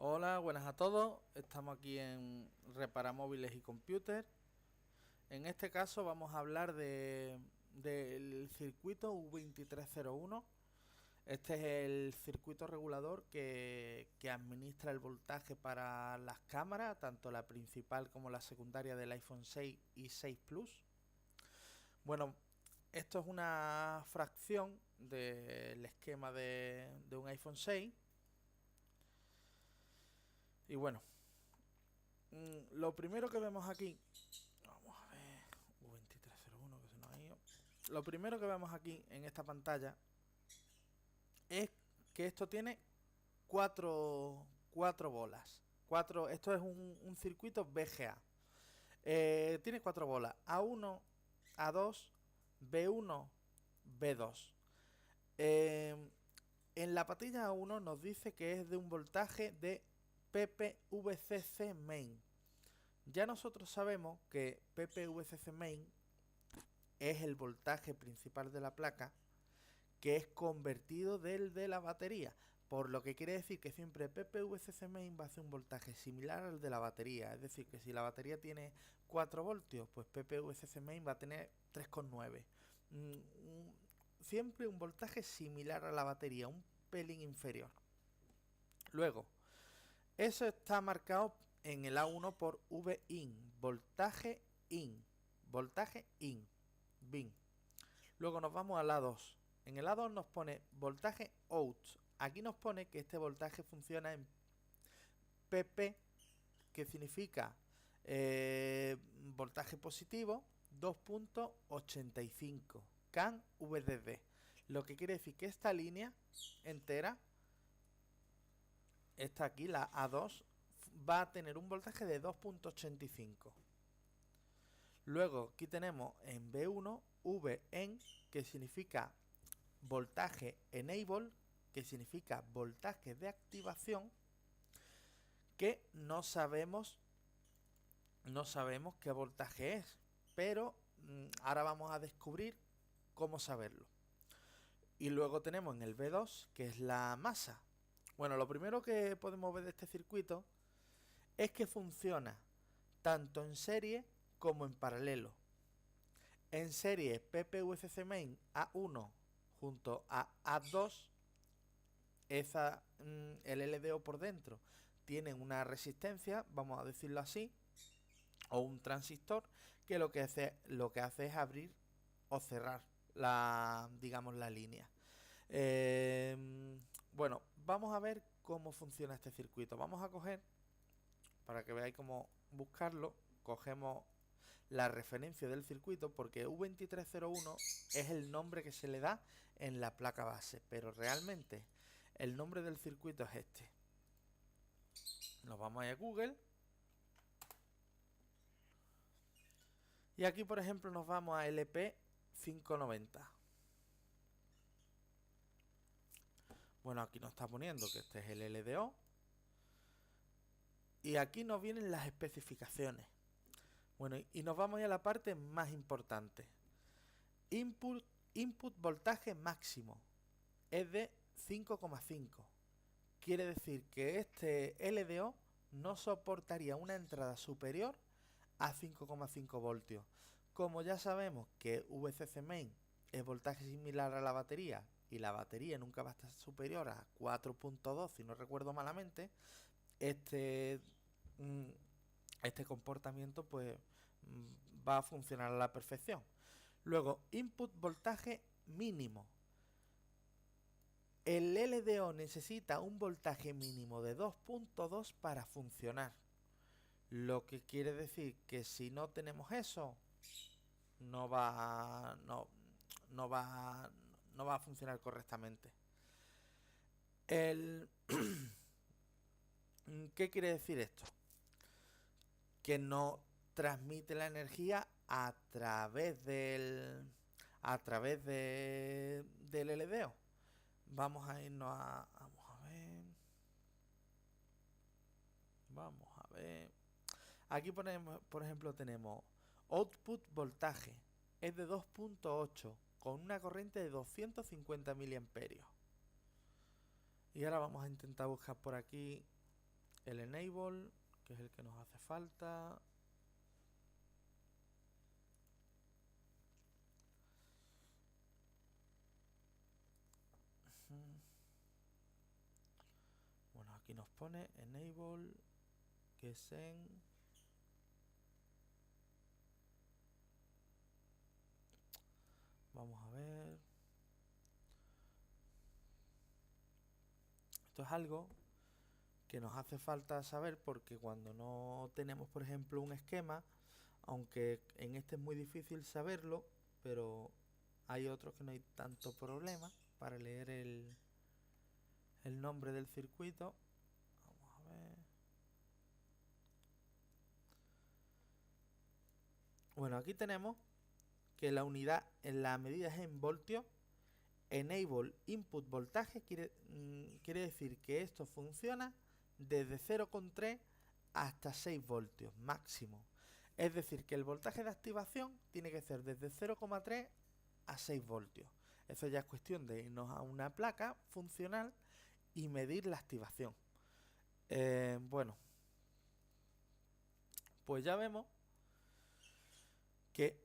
Hola, buenas a todos. Estamos aquí en Repara Móviles y Computer. En este caso vamos a hablar del circuito U2301. Este es el circuito regulador que administra el voltaje para las cámaras, tanto la principal como la secundaria del iPhone 6 y 6 Plus. Bueno, esto es una fracción del esquema de un iPhone 6. Y bueno, lo primero que vemos aquí, vamos a ver, U2301 que se nos ha ido. Lo primero que vemos aquí en esta pantalla es que esto tiene cuatro bolas. Esto es un circuito VGA. Tiene cuatro bolas: A1, A2, B1, B2. Eh, en la patilla A1 nos dice que es de un voltaje de PPVCC main. Ya nosotros sabemos que PPVCC main es el voltaje principal de la placa, que es convertido del de la batería, por lo que quiere decir que siempre PPVCC main va a hacer un voltaje similar al de la batería. Es decir, que si la batería tiene 4 voltios, pues PPVCC main va a tener 3,9. Siempre un voltaje similar a la batería, un pelín inferior. Luego, eso está marcado en el A1 por VIN, voltaje IN, voltaje IN, VIN. Luego nos vamos al A2. En el A2 nos pone voltaje OUT. Aquí nos pone que este voltaje funciona en PP, que significa voltaje positivo 2.85 CAN VDD. Lo que quiere decir que esta línea entera, esta aquí, la A2, va a tener un voltaje de 2.85. Luego aquí tenemos en B1 VEN, que significa voltaje enable, que significa voltaje de activación, que no sabemos qué voltaje es, pero ahora vamos a descubrir cómo saberlo. Y luego tenemos en el B2, que es la masa. Bueno, lo primero que podemos ver de este circuito es que funciona tanto en serie como en paralelo. En serie, PPVCC main A1 junto a A2, el LDO por dentro tienen una resistencia, vamos a decirlo así, o un transistor, que lo que hace es abrir o cerrar digamos, la línea. Bueno, vamos a ver cómo funciona este circuito. Vamos a coger, para que veáis cómo buscarlo, cogemos la referencia del circuito, porque U2301 es el nombre que se le da en la placa base, pero realmente el nombre del circuito es este. Nos vamos a Google y aquí, por ejemplo, nos vamos a LP590. Bueno, aquí nos está poniendo que este es el LDO y aquí nos vienen las especificaciones. Bueno, y nos vamos a la parte más importante. Input voltaje máximo es de 5,5. Quiere decir que este LDO no soportaría una entrada superior a 5,5 voltios. Como ya sabemos que VCC main es voltaje similar a la batería y la batería nunca va a estar superior a 4,2, si no recuerdo malamente, este comportamiento pues va a funcionar a la perfección. Luego, input voltaje mínimo. El LDO necesita un voltaje mínimo de 2,2 para funcionar. Lo que quiere decir que si no tenemos eso, no va a funcionar correctamente. ¿Qué quiere decir esto? Que no transmite la energía a través del LDO. Vamos a irnos vamos a ver. Aquí ponemos, por ejemplo, tenemos output voltaje, es de 2,8 con una corriente de 250 miliamperios. Y ahora vamos a intentar buscar por aquí el enable, que es el que nos hace falta. Bueno, aquí nos pone enable que es en vamos a ver. Esto es algo que nos hace falta saber porque cuando no tenemos, por ejemplo, un esquema, aunque en este es muy difícil saberlo, pero hay otros que no hay tanto problema para leer el nombre del circuito. Vamos a ver. Bueno, aquí tenemos que la unidad en la medida es en voltios. Enable input voltaje quiere decir que esto funciona desde 0,3 hasta 6 voltios máximo. Es decir, que el voltaje de activación tiene que ser desde 0,3 a 6 voltios. Eso ya es cuestión de irnos a una placa funcional y medir la activación. Bueno, pues ya vemos que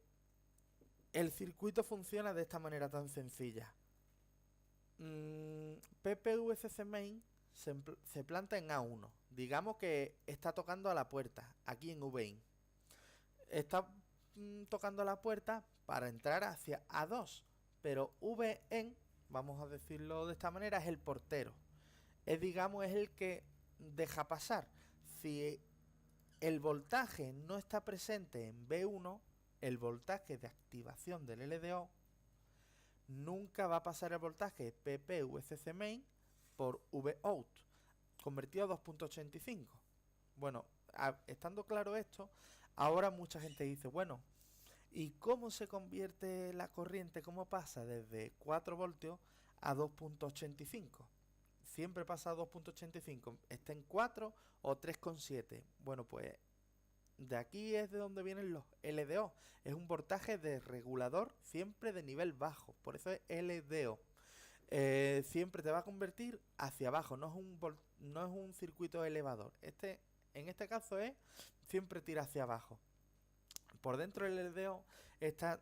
el circuito funciona de esta manera tan sencilla. PPVCC main se planta en A1. Digamos que está tocando a la puerta, aquí en VIN. Está tocando a la puerta para entrar hacia A2. Pero VN, vamos a decirlo de esta manera, es el portero. Digamos, es el que deja pasar. Si el voltaje no está presente en B1, el voltaje de activación del LDO, nunca va a pasar el voltaje PPVCC main por Vout, convertido a 2.85. Bueno, estando claro esto, ahora mucha gente dice, bueno, ¿y cómo se convierte la corriente? ¿Cómo pasa desde 4 voltios a 2.85? Siempre pasa a 2.85, está en 4 o 3,7. Bueno, pues de aquí es de donde vienen los LDO. Es un voltaje de regulador siempre de nivel bajo, por eso es LDO. Siempre te va a convertir hacia abajo, no es un circuito elevador. En este caso es siempre tira hacia abajo. Por dentro del LDO está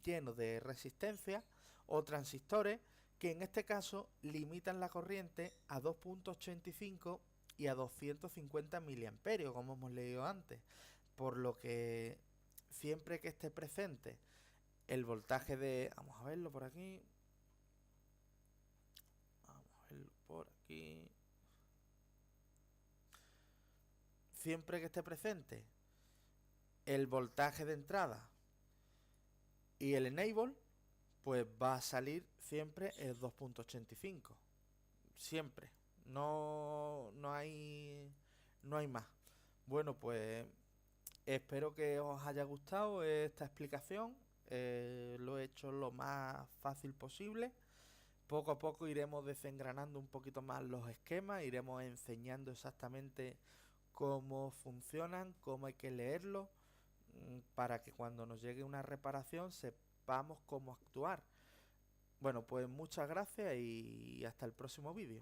lleno de resistencia o transistores que en este caso limitan la corriente a 2.85 y a 250 miliamperios, como hemos leído antes, por lo que siempre que esté presente el voltaje de... Vamos a verlo por aquí. Vamos a verlo por aquí. Siempre que esté presente el voltaje de entrada y el enable, pues va a salir siempre el 2.85. Siempre. No hay más. Bueno, pues espero que os haya gustado esta explicación. Lo he hecho lo más fácil posible. Poco a poco iremos desengranando un poquito más los esquemas, iremos enseñando exactamente cómo funcionan, cómo hay que leerlos, para que cuando nos llegue una reparación sepamos cómo actuar. Bueno, pues muchas gracias y hasta el próximo vídeo.